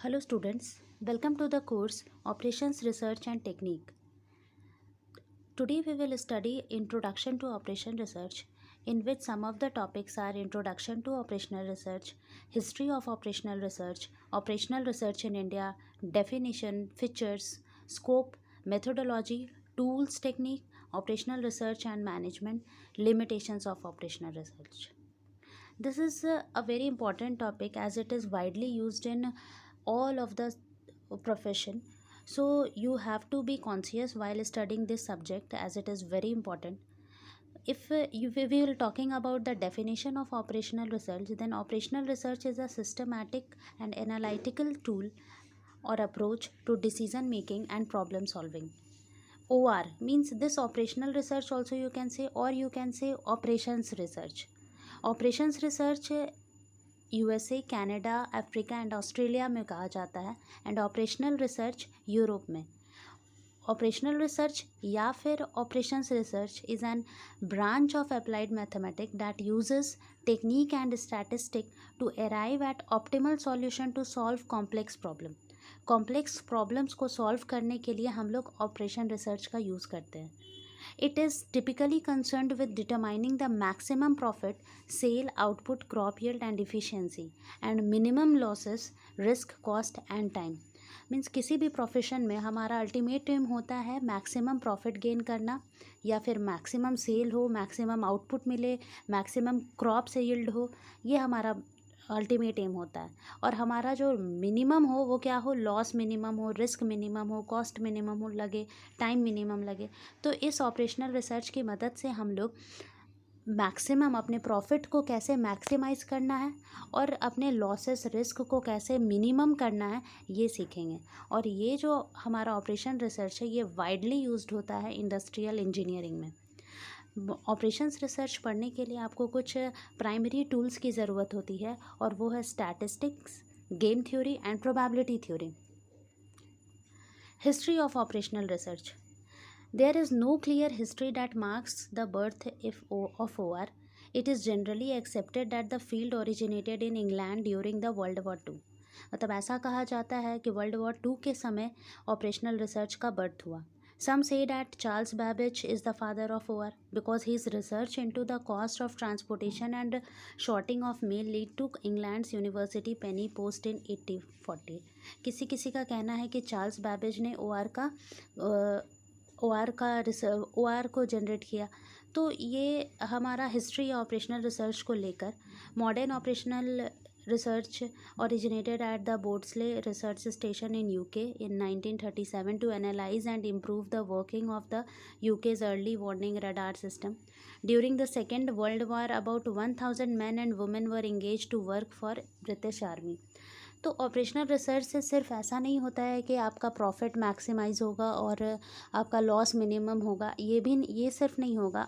Hello students, welcome to the course Operations Research and Technique. Today we will study Introduction to Operation Research, in which some of the topics are Introduction to Operational Research, History of Operational Research in India, Definition, Features, Scope, Methodology, Tools, Technique, Operational Research and Management, Limitations of Operational Research. This is a very important topic as it is widely used in all of the profession. So you have to be conscious while studying this subject as it is very important. If we will talking about the definition of operational research, then operational research is a systematic and analytical tool or approach to decision making and problem solving. OR means this operational research also you can say, or you can say operations research. Operations research USA, Canada, Africa and Australia में कहा जाता है and operational research Europe में. Operational research या फिर operations research is an branch of applied mathematics that uses technique and statistic to arrive at optimal solution to solve complex problem. Complex problems को solve करने के लिए हम लोग operation research का यूज़ करते हैं. It is typically concerned with determining the maximum profit, sale, output, crop yield and efficiency and minimum losses, risk, cost and time. Means किसी भी प्रोफेशन में हमारा अल्टीमेट एम होता है मैक्सिमम प्रॉफिट गेन करना, या फिर मैक्सिमम सेल हो, मैक्सिमम आउटपुट मिले, मैक्सिमम क्रॉप से यील्ड हो. ये हमारा अल्टीमेट एम होता है. और हमारा जो मिनिमम हो वो क्या हो, लॉस मिनिमम हो, रिस्क मिनिमम हो, कॉस्ट मिनिमम हो लगे, टाइम मिनिमम लगे. तो इस ऑपरेशनल रिसर्च की मदद से हम लोग मैक्सिमम अपने प्रॉफिट को कैसे मैक्सिमाइज़ करना है और अपने लॉसेस रिस्क को कैसे मिनिमम करना है ये सीखेंगे. और ये जो हमारा ऑपरेशन रिसर्च है ये वाइडली यूज्ड होता है इंडस्ट्रियल इंजीनियरिंग में. ऑपरेशंस रिसर्च पढ़ने के लिए आपको कुछ प्राइमरी टूल्स की ज़रूरत होती है और वो है statistics, game theory and probability theory. History of operational research. There is no clear history that marks the birth of OR. It is generally accepted that the field originated in England during the world war 2. मतलब ऐसा कहा जाता है कि world war 2 के समय operational research का birth हुआ. Some say that Charles Babbage is the father of OR because his research into the cost of transportation and sorting of mail lead to England's University Penny Post in 1840. किसी किसी का कहना है कि Charles Babbage ने OR को generate किया. तो ये हमारा हिस्ट्री ऑपरेशनल रिसर्च को लेकर. Modern operational research originated at the Bordsley Research Station in UK in 1937 to analyze and improve the working of the UK's early warning radar system. During the Second World War, about 1,000 men and women were engaged to work for British Army. तो operational research से सिर्फ ऐसा नहीं होता है कि आपका profit maximise होगा और आपका लॉस मिनिमम होगा. ये सिर्फ नहीं होगा.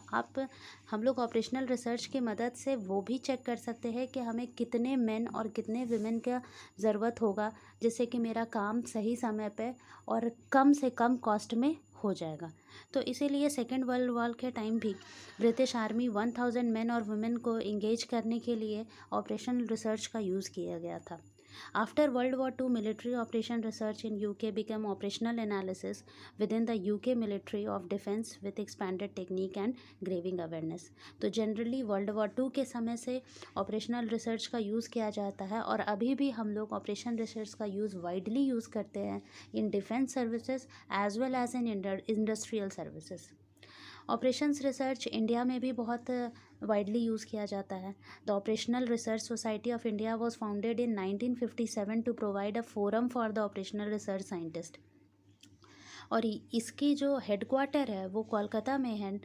हम लोग ऑपरेशनल रिसर्च की मदद से वो भी चेक कर सकते हैं कि हमें कितने मेन और कितने विमेन का ज़रूरत होगा जिससे कि मेरा काम सही समय पे और कम से कम कॉस्ट में हो जाएगा. तो इसीलिए सेकेंड वर्ल्ड वॉर के टाइम भी ब्रिटिश आर्मी 1,000 मेन और वुमेन को इंगेज करने के लिए ऑपरेशनल रिसर्च का यूज़ किया गया था. After World War II, military operation research in UK became operational analysis within the UK Military of Defence with expanded technique and graving awareness. तो जनरली वर्ल्ड वॉर 2 के समय से ऑपरेशनल रिसर्च का use किया जाता है और अभी भी हम लोग ऑपरेशन रिसर्च का यूज़ वाइडली यूज़ करते हैं in defence services as well as in industrial services. Operations research India में भी बहुत वाइडली यूज़ किया जाता है. The operational research society of India was founded in 1957 to provide a forum for the operational research scientist. और इसकी जो headquarter है वो कोलकाता में है.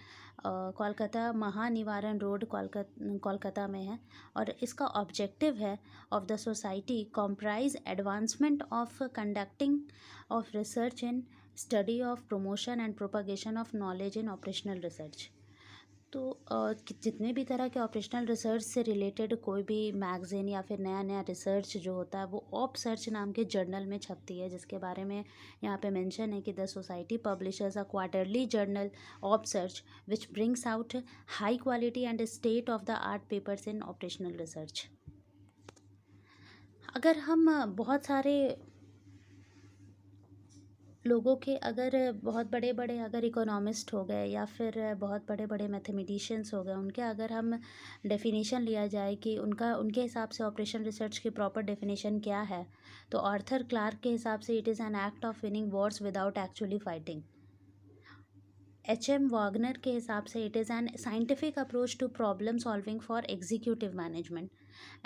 कोलकाता महानिवारण रोड कोलकाता में है. और इसका ऑब्जेक्टिव है of the society comprise advancement of conducting of research in study of promotion and propagation of knowledge in operational research. तो जितने भी तरह के ऑपरेशनल रिसर्च से रिलेटेड कोई भी मैगज़ीन या फिर नया नया रिसर्च जो होता है वो ऑप सर्च नाम के जर्नल में छपती है, जिसके बारे में यहाँ पे मेंशन है कि the society publishers a quarterly journal op search which brings out high quality and state of the art papers in operational research. अगर हम बहुत सारे लोगों के अगर बहुत बड़े बड़े अगर इकोनॉमिस्ट हो गए या फिर बहुत बड़े बड़े मैथमेटिशियंस हो गए, उनके अगर हम डेफिनेशन लिया जाए कि उनके हिसाब से ऑपरेशन रिसर्च की प्रॉपर डेफिनेशन क्या है, तो आर्थर क्लार्क के हिसाब से it is an act of winning wars without actually fighting. H M. Wagner के हिसाब से it is an scientific approach to problem solving for executive management.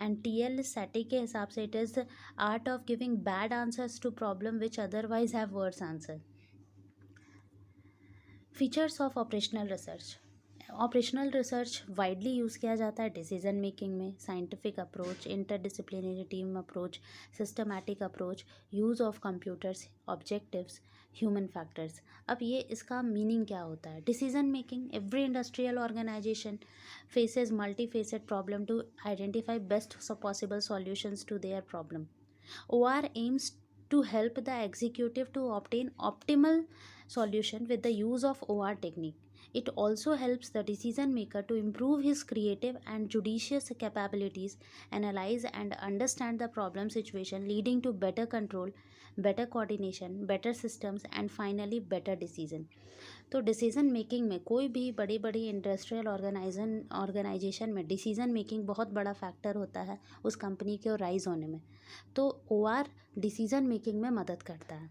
And T L. Saaty के हिसाब से it is art of giving bad answers to problem which otherwise have worse answer. Features of operational research. Operational research widely use किया जाता है decision making में। Scientific approach, interdisciplinary team approach, systematic approach, use of computers, objectives, human factors. अब ये इसका meaning क्या होता है? Decision making, every industrial organisation faces multi faceted problem to identify best possible solutions to their problem. OR aims to help the executive to obtain optimal solution with the use of OR technique. It also helps the decision maker to improve his creative and judicious capabilities, analyze and understand the problem situation, leading to better control, better coordination, better systems, and finally better decision. तो decision making में कोई भी बड़ी बड़ी industrial organisation में decision making बहुत बड़ा factor होता है उस कंपनी के राइज होने में। तो OR डिसीज़न मेकिंग में मदद करता है।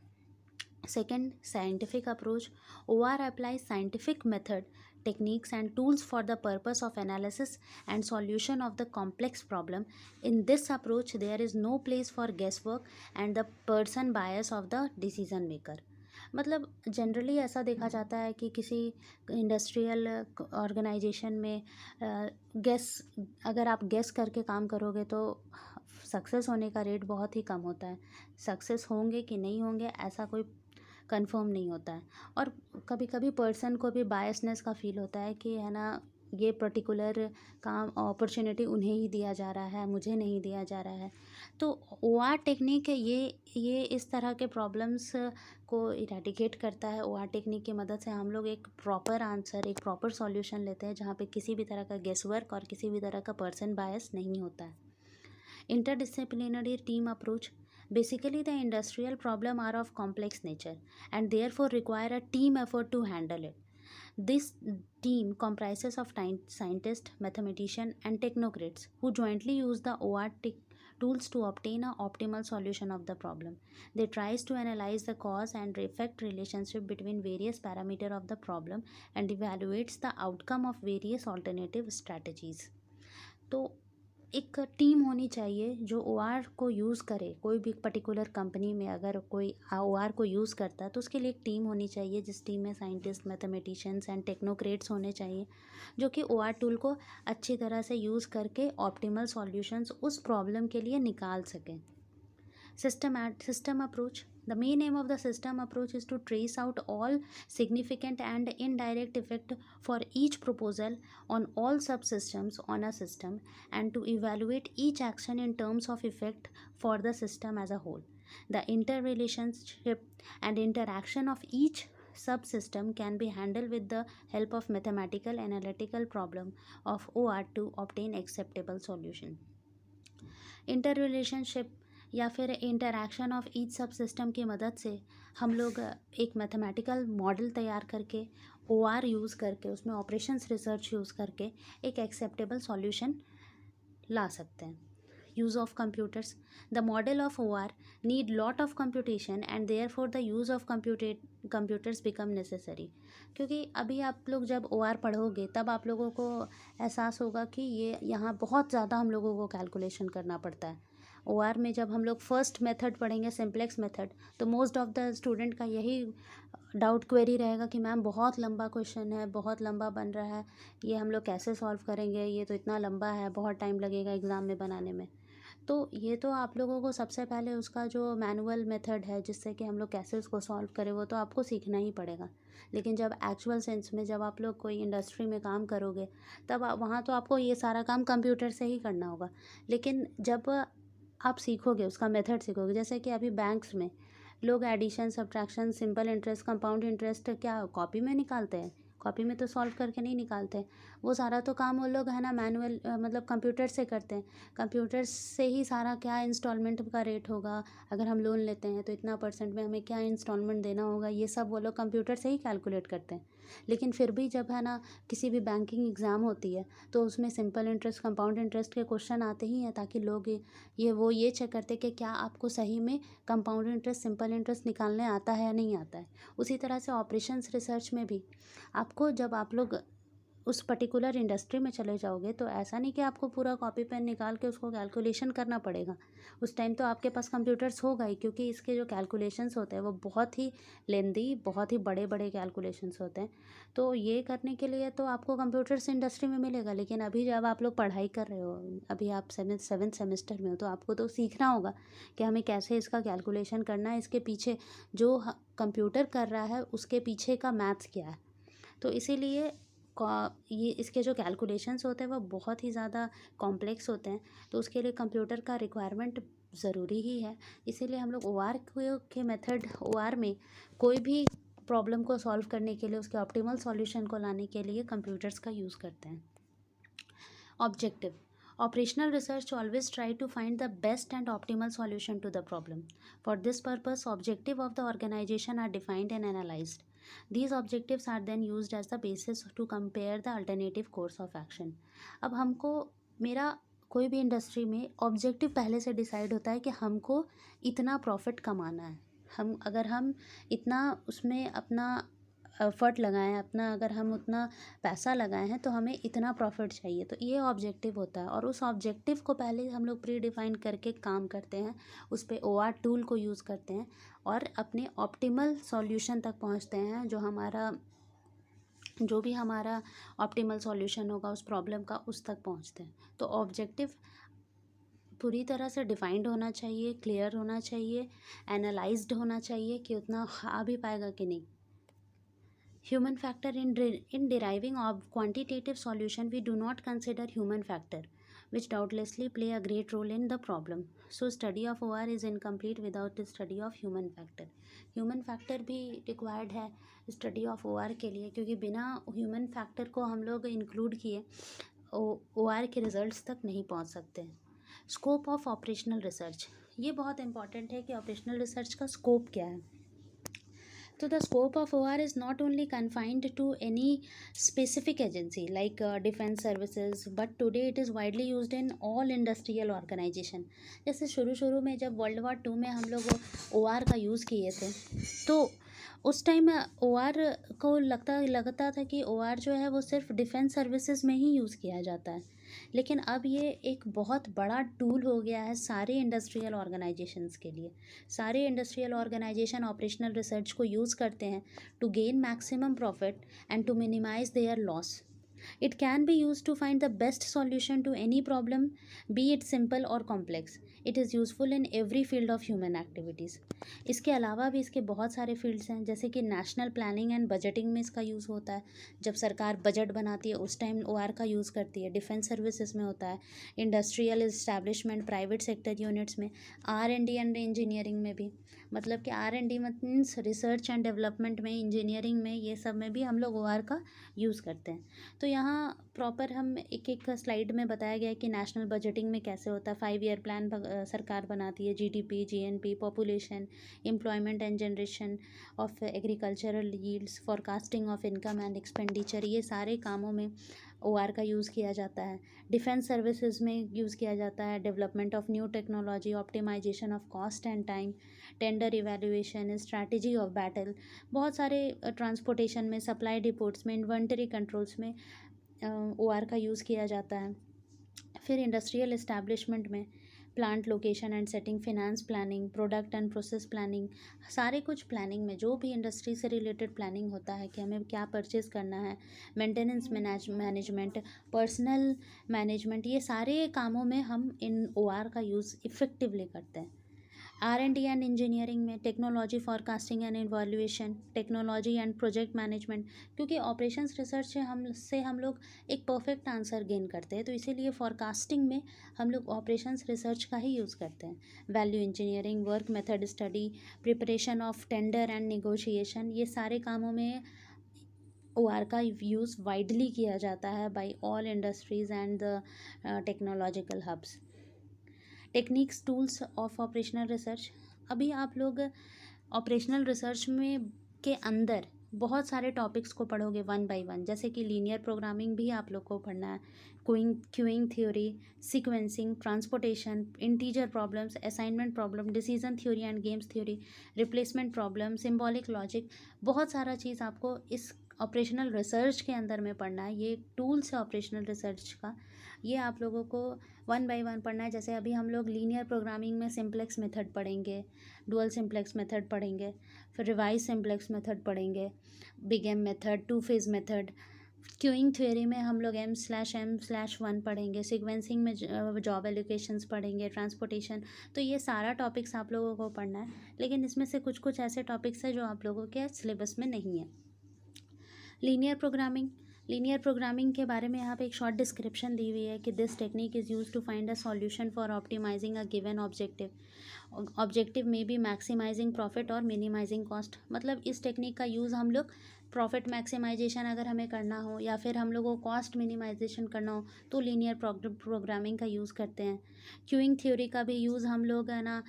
Second, scientific approach. OR applies scientific method, techniques and tools for the purpose of analysis and solution of the complex problem. In this approach there is no place for guesswork and the person bias of the decision maker. मतलब generally ऐसा देखा जाता है कि किसी industrial organisation में अगर आप गेस करके काम करोगे तो सक्सेस होने का रेट बहुत ही कम होता है। सक्सेस होंगे कि नहीं होंगे ऐसा कोई कंफर्म नहीं होता है। और कभी कभी पर्सन को भी बायसनेस का फील होता है कि है ना, ये पर्टिकुलर काम अपॉर्चुनिटी उन्हें ही दिया जा रहा है, मुझे नहीं दिया जा रहा है। तो OR टेक्निक ये इस तरह के प्रॉब्लम्स को इरेडिकेट करता है। OR टेक्निक की मदद से हम लोग एक प्रॉपर आंसर, एक प्रॉपर सॉल्यूशन लेते हैं जहाँ पे किसी भी तरह का गेस वर्क और किसी भी तरह का पर्सन बायस नहीं होता है। Interdisciplinary team approach. Basically, the industrial problem are of complex nature and therefore require a team effort to handle it. This team comprises of scientists, mathematicians, and technocrats who jointly use the OR tools to obtain an optimal solution of the problem. They tries to analyze the cause and effect relationship between various parameters of the problem and evaluates the outcome of various alternative strategies. तो एक team होनी चाहिए जो OR को use करे। कोई भी particular company में अगर कोई OR को यूज़ करता है तो उसके लिए एक टीम होनी चाहिए, जिस टीम में साइंटिस्ट, मैथमेटिशियंस एंड टेक्नोक्रेट्स होने चाहिए जो कि OR टूल को अच्छी तरह से यूज़ करके ऑप्टिमल सॉल्यूशंस उस प्रॉब्लम के लिए निकाल सकें। System approach. The main aim of the system approach is to trace out all significant and indirect effect for each proposal on all subsystems on a system and to evaluate each action in terms of effect for the system as a whole. The interrelationship and interaction of each subsystem can be handled with the help of mathematical analytical problem of OR to obtain acceptable solution. Interrelationship या फिर interaction of each सब system की मदद से हम लोग एक mathematical model तैयार करके OR यूज़ करके उसमें ऑपरेशंस रिसर्च यूज़ करके एक एक्सेप्टेबल सॉल्यूशन ला सकते हैं। Use of computers. The model of OR need lot of computation and therefore the use of computers become necessary. क्योंकि अभी आप लोग जब OR पढ़ोगे तब आप लोगों को एहसास होगा कि ये यहाँ बहुत ज़्यादा हम लोगों को कैलकुलेशन करना पड़ता है। OR में जब हम लोग फर्स्ट मेथड पढ़ेंगे, सिंप्लेक्स मेथड, तो मोस्ट ऑफ द स्टूडेंट का यही डाउट क्वेरी रहेगा कि मैम बहुत लंबा क्वेश्चन है, बहुत लंबा बन रहा है, ये हम लोग कैसे सॉल्व करेंगे, ये तो इतना लंबा है, बहुत टाइम लगेगा एग्ज़ाम में बनाने में। तो ये तो आप लोगों को सबसे पहले उसका जो मैनुअल मेथड है जिससे कि हम लोग कैसे उसको सॉल्व करें वो तो आपको सीखना ही पड़ेगा। लेकिन जब एक्चुअल सेंस में जब आप लोग कोई इंडस्ट्री में काम करोगे तब वहाँ तो आपको ये सारा काम कंप्यूटर से ही करना होगा। लेकिन जब आप सीखोगे, उसका मेथड सीखोगे, जैसे कि अभी बैंक्स में लोग addition, subtraction, simple interest, compound interest क्या कॉपी में निकालते हैं? कॉपी में तो सॉल्व करके नहीं निकालते हैं। वो सारा तो काम वो लोग है ना मैनुअल मतलब कंप्यूटर से करते हैं। कंप्यूटर से ही सारा क्या इंस्टॉलमेंट का रेट होगा, अगर हम लोन लेते हैं तो इतना परसेंट में हमें क्या इंस्टॉलमेंट देना होगा, ये सब वो लोग कंप्यूटर से ही कैलकुलेट करते हैं। लेकिन फिर भी जब है ना किसी भी बैंकिंग एग्ज़ाम होती है तो उसमें सिंपल इंटरेस्ट कंपाउंड इंटरेस्ट के क्वेश्चन आते ही हैं, ताकि लोग ये चेक करते कि क्या आपको सही में कंपाउंड इंटरेस्ट सिंपल इंटरेस्ट निकालने आता है या नहीं आता है। उसी तरह से ऑपरेशंस रिसर्च में भी आपको, जब आप लोग उस पर्टिकुलर इंडस्ट्री में चले जाओगे तो ऐसा नहीं कि आपको पूरा कॉपी पेन निकाल के उसको कैलकुलेशन करना पड़ेगा। उस टाइम तो आपके पास कंप्यूटर्स होगा ही, क्योंकि इसके जो कैलकुलेशंस होते हैं वो बहुत ही लेंदी, बहुत ही बड़े बड़े कैलकुलेशंस होते हैं। तो ये करने के लिए तो आपको कंप्यूटर्स इंडस्ट्री में मिलेगा। लेकिन अभी जब आप लोग पढ़ाई कर रहे हो, अभी आप सेवेंथ सेमेस्टर में हो, तो आपको तो सीखना होगा कि हमें कैसे इसका कैलकुलेशन करना है, इसके पीछे जो कंप्यूटर कर रहा है उसके पीछे का मैथ्स क्या है। तो इसीलिए ये इसके जो कैलकुलेशंस होते हैं वो बहुत ही ज़्यादा कॉम्प्लेक्स होते हैं। तो उसके लिए कंप्यूटर का रिक्वायरमेंट ज़रूरी ही है। इसीलिए हम लोग OR के मेथड, OR में कोई भी प्रॉब्लम को सॉल्व करने के लिए, उसके ऑप्टिमल सॉल्यूशन को लाने के लिए कंप्यूटर्स का यूज़ करते हैं। Objective: Operational research always try to find the best and optimal solution to the problem. For this purpose, objective of the organization are defined and analyzed. These objectives are then used as the basis to compare the alternative course of action. अब हमको, मेरा कोई भी industry में objective पहले से decide होता है कि हमको इतना प्रॉफिट कमाना है। हम इतना उसमें अपना एफर्ट लगाएं, अपना अगर हम उतना पैसा लगाए हैं तो हमें इतना प्रॉफिट चाहिए। तो ये ऑब्जेक्टिव होता है, और उस ऑब्जेक्टिव को पहले हम लोग प्री डिफाइन करके काम करते हैं, उस पर OR टूल को यूज़ करते हैं और अपने ऑप्टिमल सॉल्यूशन तक पहुंचते हैं, जो भी हमारा ऑप्टिमल सॉल्यूशन होगा उस प्रॉब्लम का, उस तक पहुंचते हैं। तो ऑब्जेक्टिव पूरी तरह से डिफाइंड होना चाहिए, क्लियर होना चाहिए, एनालाइज्ड होना चाहिए कि उतना आ भी पाएगा कि नहीं। Human factor: in deriving of quantitative solution, we do not consider human factor, which doubtlessly play a great role in the problem. So study of OR is incomplete without the study of human factor. Human factor भी required है study of OR के लिए, क्योंकि बिना human factor को हम लोग include किए OR के results तक नहीं पहुंच सकते। Scope of operational research: ये बहुत important है कि operational research का scope क्या है। So the scope of OR is not only confined to any specific agency like defense services, but today it is widely used in all industrial organization. जैसे शुरू में जब World War II में हम लोग OR का यूज़ किए थे, तो उस टाइम OR को लगता था कि OR जो है वो सिर्फ डिफेंस सर्विसेज में ही यूज़ किया जाता है। लेकिन अब ये एक बहुत बड़ा टूल हो गया है सारे इंडस्ट्रियल ऑर्गेनाइजेशंस के लिए। सारे इंडस्ट्रियल ऑर्गेनाइजेशन ऑपरेशनल रिसर्च को यूज़ करते हैं to gain maximum profit and to minimise their loss. It can be used to find the best solution to any problem, be it simple or complex. It is useful in every field of human activities. इसके अलावा भी इसके बहुत सारे fields हैं, जैसे कि national planning and budgeting में इसका यूज़ होता है। जब सरकार बजट बनाती है उस टाइम OR का यूज़ करती है। डिफेंस सर्विसेज में होता है, industrial establishment, private sector units में, R&D एंड इंजीनियरिंग में भी। मतलब कि R&D means research and development में, इंजीनियरिंग में, ये सब में भी हम लोग OR का यूज़ करते हैं। तो यहाँ प्रॉपर हम एक एक स्लाइड में बताया गया है कि नेशनल बजटिंग में कैसे होता है। 5 ईयर प्लान सरकार बनाती है, GDP, GNP, population, employment and generation of agricultural yields, forecasting of income and expenditure, ये सारे कामों में OR का यूज़ किया जाता है। डिफेंस सर्विसेज में यूज़ किया जाता है, development of new technology, optimisation of cost and time, tender evaluation, strategy of battle, बहुत सारे ट्रांसपोर्टेशन में, सप्लाई डिपोट्स में, इन्वेंटरी कंट्रोल्स में OR का यूज़ किया जाता है। फिर इंडस्ट्रियल इस्टेब्लिशमेंट में plant location and setting, finance planning, product and process planning, सारे कुछ प्लानिंग में जो भी इंडस्ट्री से रिलेटेड प्लानिंग होता है कि हमें क्या परचेज़ करना है, मेंटेनेंस मैनेजमेंट, पर्सनल मैनेजमेंट, ये सारे कामों में हम इन OR का यूज़ इफ़ेक्टिवली करते हैं। R&D एंड इंजीनियरिंग में technology forecasting and evaluation, technology and project management, क्योंकि ऑपरेशंस रिसर्च से हम लोग एक परफेक्ट आंसर गेन करते हैं, तो इसीलिए फॉरकास्टिंग में हम लोग ऑपरेशंस रिसर्च का ही यूज़ करते हैं। Value engineering, work method study, preparation of tender and negotiation, ये सारे कामों में OR का यूज़ वाइडली किया जाता है by all industries and the technological hubs. Techniques tools of operational research. अभी आप लोग ऑपरेशनल रिसर्च में के अंदर बहुत सारे टॉपिक्स को पढ़ोगे वन बाय वन, जैसे कि लीनियर प्रोग्रामिंग भी आप लोग को पढ़ना है, queuing theory, sequencing, transportation, integer problems, assignment problem, decision theory and games theory, replacement problem, symbolic logic, बहुत सारा चीज़ आपको इस ऑपरेशनल रिसर्च के अंदर में पढ़ना है। ये टूल्स है ऑपरेशनल रिसर्च का, ये आप लोगों को वन बाय वन पढ़ना है। जैसे अभी हम लोग लीनियर प्रोग्रामिंग में सिंप्लेक्स मेथड पढ़ेंगे, डुअल सिंप्लेक्स मेथड पढ़ेंगे, फिर रिवाइज सिंप्लेक्स मेथड पढ़ेंगे, big M method, two phase method. Queuing theory में हम लोग M/M/1 पढ़ेंगे, सीक्वेंसिंग में जॉब एलोकेशंस पढ़ेंगे, ट्रांसपोर्टेशन। तो ये सारा टॉपिक्स आप लोगों को पढ़ना है, लेकिन इसमें से कुछ कुछ ऐसे टॉपिक्स हैं जो आप लोगों के सिलेबस में नहीं है। लीनियर प्रोग्रामिंग के बारे में यहाँ पे एक शॉर्ट डिस्क्रिप्शन दी हुई है कि this technique is use to find a solution for optimising a given objective maybe maximising profit और मिनिमाइजिंग कॉस्ट। मतलब इस टेक्निक का यूज़ हम लोग प्रॉफिट मैक्सिमाइजेशन अगर हमें करना हो या फिर हम लोगों को कॉस्ट मिनिमाइजेशन करना हो तो लीनियर प्रोग्रामिंग का यूज़ करते हैं। क्यूइंग थ्योरी का भी यूज़ हम लोग है ना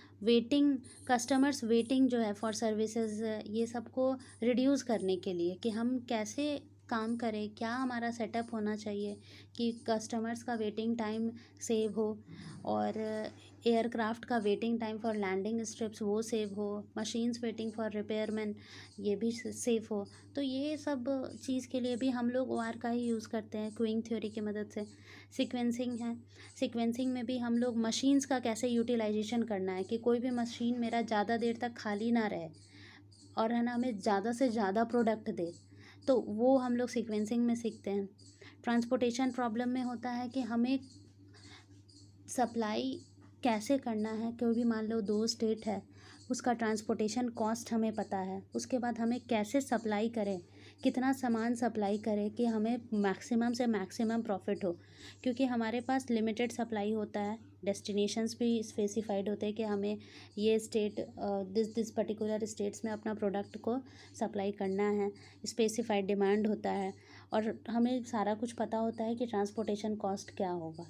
कस्टमर्स वेटिंग जो है फॉर सर्विसेज, ये सबको रिड्यूस करने के लिए कि हम कैसे काम करें, क्या हमारा सेटअप होना चाहिए कि कस्टमर्स का वेटिंग टाइम सेव हो, और एयरक्राफ्ट का waiting time for landing strips वो सेव हो, मशीन्स वेटिंग फॉर रिपेयरमैन ये भी सेव हो। तो ये सब चीज़ के लिए भी हम लोग OR का ही यूज़ करते हैं क्यूइंग थ्योरी की मदद से। सीक्वेंसिंग है, सीक्वेंसिंग में भी हम लोग मशीन्स का कैसे यूटिलाइजेशन करना है कि कोई भी मशीन मेरा ज़्यादा देर तक खाली ना रहे और है ना हमें ज़्यादा से ज़्यादा प्रोडक्ट दे, तो वो हम लोग सीक्वेंसिंग में सीखते हैं। ट्रांसपोर्टेशन प्रॉब्लम में होता है कि हमें सप्लाई कैसे करना है, कोई भी मान लो 2 स्टेट है, उसका ट्रांसपोर्टेशन कॉस्ट हमें पता है, उसके बाद हमें कैसे सप्लाई करें, कितना सामान सप्लाई करें कि हमें मैक्सिमम से मैक्सिमम प्रॉफिट हो, क्योंकि हमारे पास लिमिटेड सप्लाई होता है, डेस्टिनेशंस भी स्पेसिफाइड होते हैं कि हमें ये स्टेट दिस पर्टिकुलर स्टेट्स में अपना प्रोडक्ट को सप्लाई करना है, स्पेसिफाइड डिमांड होता है, और हमें सारा कुछ पता होता है कि ट्रांसपोर्टेशन कॉस्ट क्या होगा।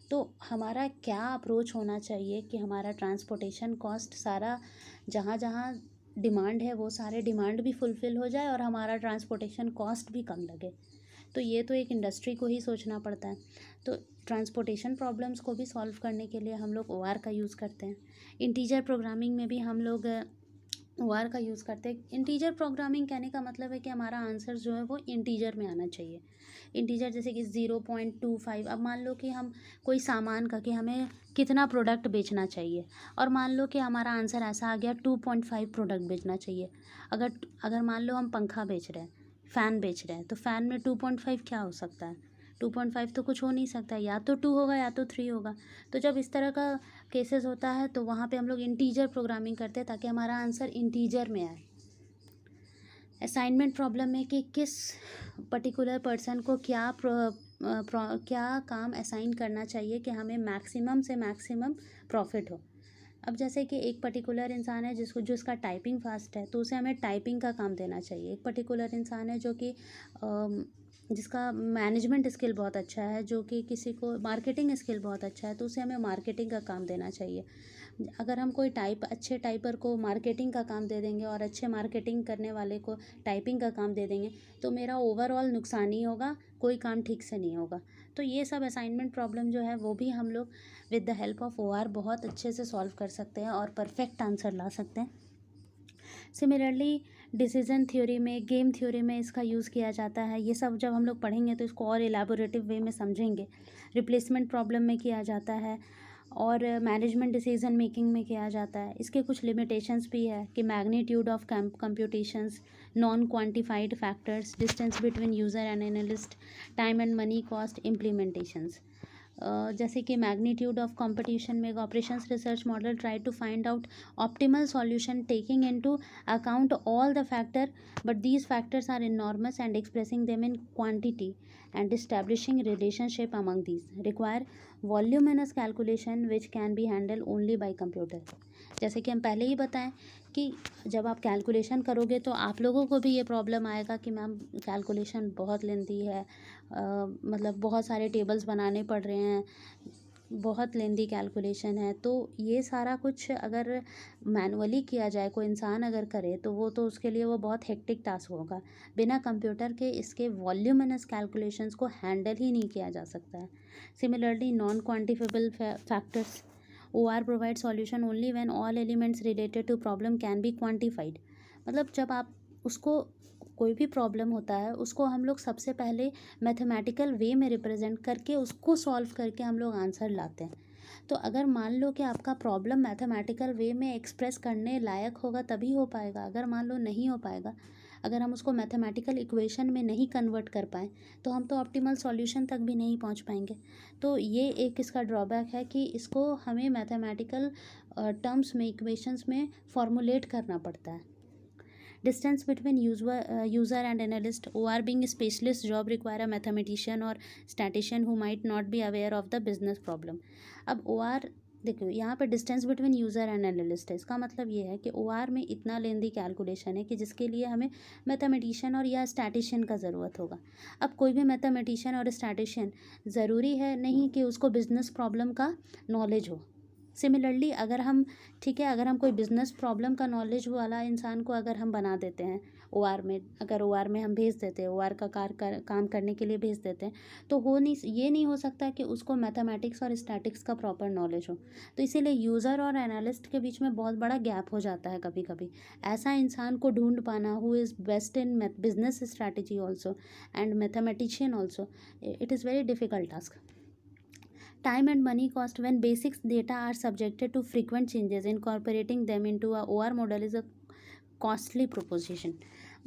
तो हमारा क्या अप्रोच होना चाहिए कि हमारा ट्रांसपोर्टेशन कॉस्ट सारा जहाँ जहाँ डिमांड है वो सारे डिमांड भी फुलफ़िल हो जाए और हमारा ट्रांसपोर्टेशन कॉस्ट भी कम लगे। तो ये तो एक इंडस्ट्री को ही सोचना पड़ता है। तो ट्रांसपोर्टेशन प्रॉब्लम्स को भी सॉल्व करने के लिए हम लोग OR का यूज़ करते हैं। इंटीजर प्रोग्रामिंग में भी हम लोग OR का यूज़ करते हैं। इंटीजर प्रोग्रामिंग कहने का मतलब है कि हमारा आंसर जो है वो इंटीजर में आना चाहिए। इंटीजर जैसे कि 0.25। अब मान लो कि हम कोई सामान का कि हमें कितना प्रोडक्ट बेचना चाहिए, और मान लो कि हमारा आंसर ऐसा आ गया 2.5 प्रोडक्ट बेचना चाहिए। अगर अगर मान लो हम पंखा बेच रहे हैं, फ़ैन बेच रहे हैं, तो फ़ैन में 2.5 क्या हो सकता है? 2.5 तो कुछ हो नहीं सकता, या तो 2 होगा या तो 3 होगा। तो जब इस तरह का केसेस होता है तो वहाँ पे हम लोग इंटीजर प्रोग्रामिंग करते हैं ताकि हमारा आंसर इंटीजर में आए। असाइनमेंट प्रॉब्लम में कि किस पर्टिकुलर पर्सन को क्या काम असाइन करना चाहिए कि हमें मैक्सिमम से मैक्सिमम प्रॉफिट हो। अब जैसे कि एक पर्टिकुलर इंसान है जिसका टाइपिंग फास्ट है, तो उसे हमें टाइपिंग का काम देना चाहिए। एक पर्टिकुलर इंसान है जो कि जिसका मैनेजमेंट स्किल बहुत अच्छा है, जो कि किसी को मार्केटिंग स्किल बहुत अच्छा है, तो उसे हमें मार्केटिंग का काम देना चाहिए। अगर हम कोई अच्छे टाइपर को मार्केटिंग का काम दे देंगे और अच्छे मार्केटिंग करने वाले को टाइपिंग का काम दे देंगे तो मेरा ओवरऑल नुकसान ही होगा, कोई काम ठीक से नहीं होगा। तो ये सब असाइनमेंट प्रॉब्लम जो है वो भी हम लोग with the help of OR बहुत अच्छे से सॉल्व कर सकते हैं और परफेक्ट आंसर ला सकते हैं। सिमिलरली डिसीजन थ्योरी में, गेम थ्योरी में इसका यूज़ किया जाता है। ये सब जब हम लोग पढ़ेंगे तो इसको और एलैबोरेटिव वे में समझेंगे। रिप्लेसमेंट प्रॉब्लम में किया जाता है और मैनेजमेंट डिसीजन मेकिंग में किया जाता है। इसके कुछ लिमिटेशंस भी है कि magnitude of computations, non quantified factors, distance between user and analyst, time and money cost, implementations. जैसे कि मैग्नीट्यूड ऑफ कंपटीशन में operations research model try to find out optimal solution taking into account all the factor, but these factors are enormous and expressing them in quantity and establishing relationship among these require voluminous calculation which can be handled only by computer. जैसे कि हम पहले ही बताएं कि जब आप calculation करोगे तो आप लोगों को भी ये प्रॉब्लम आएगा कि मैम कैलकुलेशन बहुत लेंदी है, मतलब बहुत सारे टेबल्स बनाने पड़ रहे हैं, बहुत लेंदी कैलकुलेशन है। तो ये सारा कुछ अगर मैनुअली किया जाए, कोई इंसान अगर करे तो वो तो उसके लिए वो बहुत हेक्टिक टास्क होगा। बिना कंप्यूटर के इसके वॉल्यूमिनस कैलकुलेशंस को हैंडल ही नहीं किया जा सकता है। Similarly non quantifiable factors OR provide solution only when all elements related to problem can be quantified. मतलब जब आप उसको, कोई भी प्रॉब्लम होता है उसको हम लोग सबसे पहले मैथमेटिकल वे में रिप्रेजेंट करके उसको सॉल्व करके हम लोग आंसर लाते हैं। तो अगर मान लो कि आपका प्रॉब्लम मैथमेटिकल वे में एक्सप्रेस करने लायक होगा तभी हो पाएगा। अगर मान लो नहीं हो पाएगा, अगर हम उसको मैथमेटिकल इक्वेशन में नहीं कन्वर्ट कर पाए तो हम तो ऑप्टिमल सॉल्यूशन तक भी नहीं पहुंच पाएंगे। तो ये एक इसका ड्रॉबैक है कि इसको हमें मैथमेटिकल टर्म्स में, इक्वेशंस में फॉर्मुलेट करना पड़ता है। Distance between user and analyst. OR being a specialist job require a mathematician or statistician who might not be aware of the business problem. अब OR देखो, यहाँ पे distance between user and analyst है। इसका मतलब ये है कि OR में इतना लेंदी कैलकुलेशन है कि जिसके लिए हमें मैथमेटिशियन और या स्टैटिशियन का ज़रूरत होगा। अब कोई भी मैथमेटिशियन और स्टैटिशियन ज़रूरी है नहीं कि उसको बिजनेस प्रॉब्लम का नॉलेज हो। सिमिलरली अगर हम, ठीक है, अगर हम कोई बिज़नेस प्रॉब्लम का नॉलेज वाला इंसान को अगर हम बना देते हैं OR में, अगर OR में हम भेज देते हैं, OR का काम करने के लिए भेज देते हैं, तो ये नहीं हो सकता कि उसको मैथमेटिक्स और स्टैटिक्स का प्रॉपर नॉलेज हो। तो इसीलिए यूज़र और एनालिस्ट के बीच में बहुत बड़ा गैप हो जाता है कभी कभी। ऐसा इंसान को ढूंढ पाना who is best in business strategy also and mathematician also, it is very difficult task. Time and money cost. When basic data are subjected to frequent changes, incorporating them into a OR model is a costly proposition.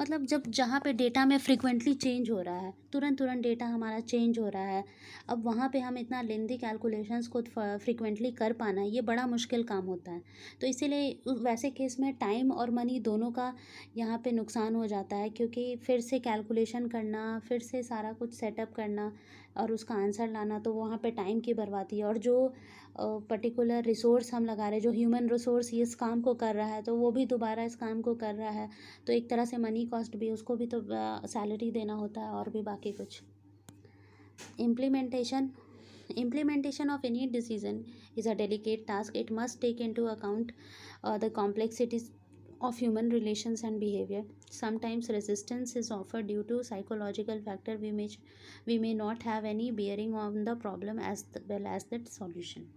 मतलब जब जहाँ पे data में frequently change हो रहा है, तुरंत तुरंत डेटा हमारा चेंज हो रहा है, अब वहाँ पे हम इतना लेंदी कैलकुलेशंस को फ्रिक्वेंटली कर पाना ये बड़ा मुश्किल काम होता है। तो इसीलिए वैसे केस में टाइम और मनी दोनों का यहाँ पे नुकसान हो जाता है, क्योंकि फिर से कैलकुलेशन करना, फिर से सारा कुछ सेटअप करना और उसका आंसर लाना, तो वहाँ पे टाइम की बर्बादी। और जो पर्टिकुलर रिसोर्स हम लगा रहे हैं, जो ह्यूमन रिसोर्स इस काम को कर रहा है, तो वो भी दोबारा इस काम को कर रहा है, तो एक तरह से मनी कॉस्ट भी, उसको भी तो सैलरी देना होता है और भी बाकी कुछ। Implementation of any decision is a delicate task. It must take into account the complexities of human relations and behavior. Sometimes resistance is offered due to psychological factor we may not have any bearing on the problem as well as the solution.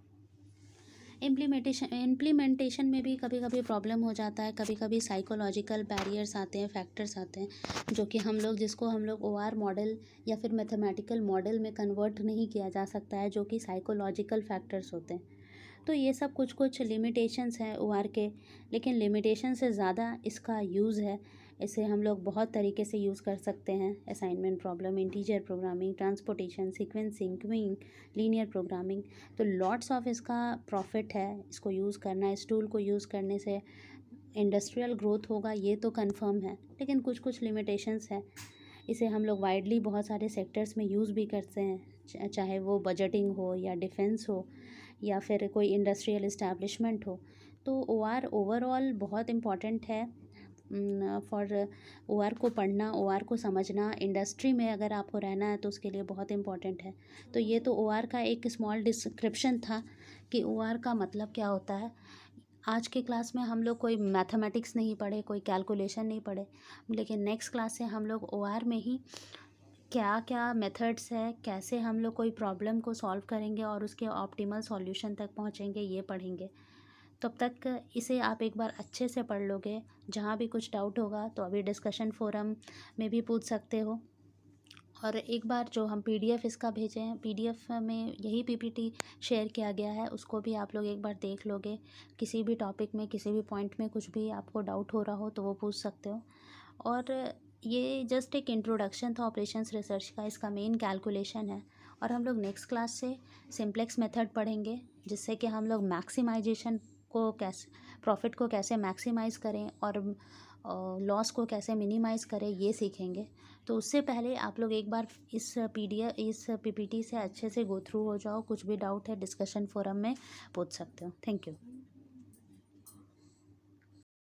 Implementation में भी कभी कभी problem हो जाता है, कभी कभी psychological barriers आते हैं, फैक्टर्स आते हैं जो कि जिसको हम लोग OR मॉडल या फिर मैथमेटिकल मॉडल में कन्वर्ट नहीं किया जा सकता है, जो कि साइकोलॉजिकल फैक्टर्स होते हैं। तो ये सब कुछ लिमिटेशंस हैं OR के, लेकिन लिमिटेशन से ज़्यादा इसका यूज़ है। इसे हम लोग बहुत तरीके से यूज़ कर सकते हैं। Assignment problem, integer programming, transportation, sequencing, queuing, linear programming, तो लॉट्स ऑफ इसका प्रॉफिट है इसको यूज़ करना। इस टूल को यूज़ करने से इंडस्ट्रियल ग्रोथ होगा, ये तो कंफर्म है, लेकिन कुछ लिमिटेशंस है। इसे हम लोग वाइडली बहुत सारे सेक्टर्स में यूज़ भी करते हैं, चाहे वो बजटिंग हो या डिफेंस हो या फिर कोई इंडस्ट्रियल इस्टेब्लिशमेंट हो। तो OR ओवरऑल बहुत इम्पॉर्टेंट है फॉर OR को पढ़ना, OR को समझना। इंडस्ट्री में अगर आपको रहना है तो उसके लिए बहुत इम्पॉर्टेंट है। तो ये तो OR का एक स्मॉल डिस्क्रिप्शन था कि OR का मतलब क्या होता है। आज के क्लास में हम लोग कोई मैथमेटिक्स नहीं पढ़े, कोई कैलकुलेशन नहीं पढ़े, लेकिन नेक्स्ट क्लास से हम लोग OR में ही क्या क्या मेथड्स है, कैसे हम लोग कोई प्रॉब्लम को सॉल्व करेंगे और उसके ऑप्टिमल सॉल्यूशन तक पहुंचेंगे, ये पढ़ेंगे। तब तक इसे आप एक बार अच्छे से पढ़ लोगे। जहाँ भी कुछ डाउट होगा तो अभी डिस्कशन फोरम में भी पूछ सकते हो। और एक बार जो हम PDF इसका भेजे हैं, PDF में यही PPT शेयर किया गया है, उसको भी आप लोग एक बार देख लोगे। किसी भी टॉपिक में, किसी भी पॉइंट में कुछ भी आपको डाउट हो रहा हो तो वो पूछ सकते हो। और ये जस्ट एक इंट्रोडक्शन था ऑपरेशंस रिसर्च का, इसका मेन कैलकुलेशन है। और हम लोग नेक्स्ट क्लास से सिंप्लेक्स मेथड पढ़ेंगे, जिससे कि हम लोग मैक्सिमाइजेशन को कैसे, प्रॉफिट को कैसे मैक्सिमाइज़ करें और लॉस को कैसे मिनिमाइज़ करें, ये सीखेंगे। तो उससे पहले आप लोग एक बार इस PPT से अच्छे से गो थ्रू हो जाओ। कुछ भी डाउट है डिस्कशन फोरम में पूछ सकते हो। Thank you.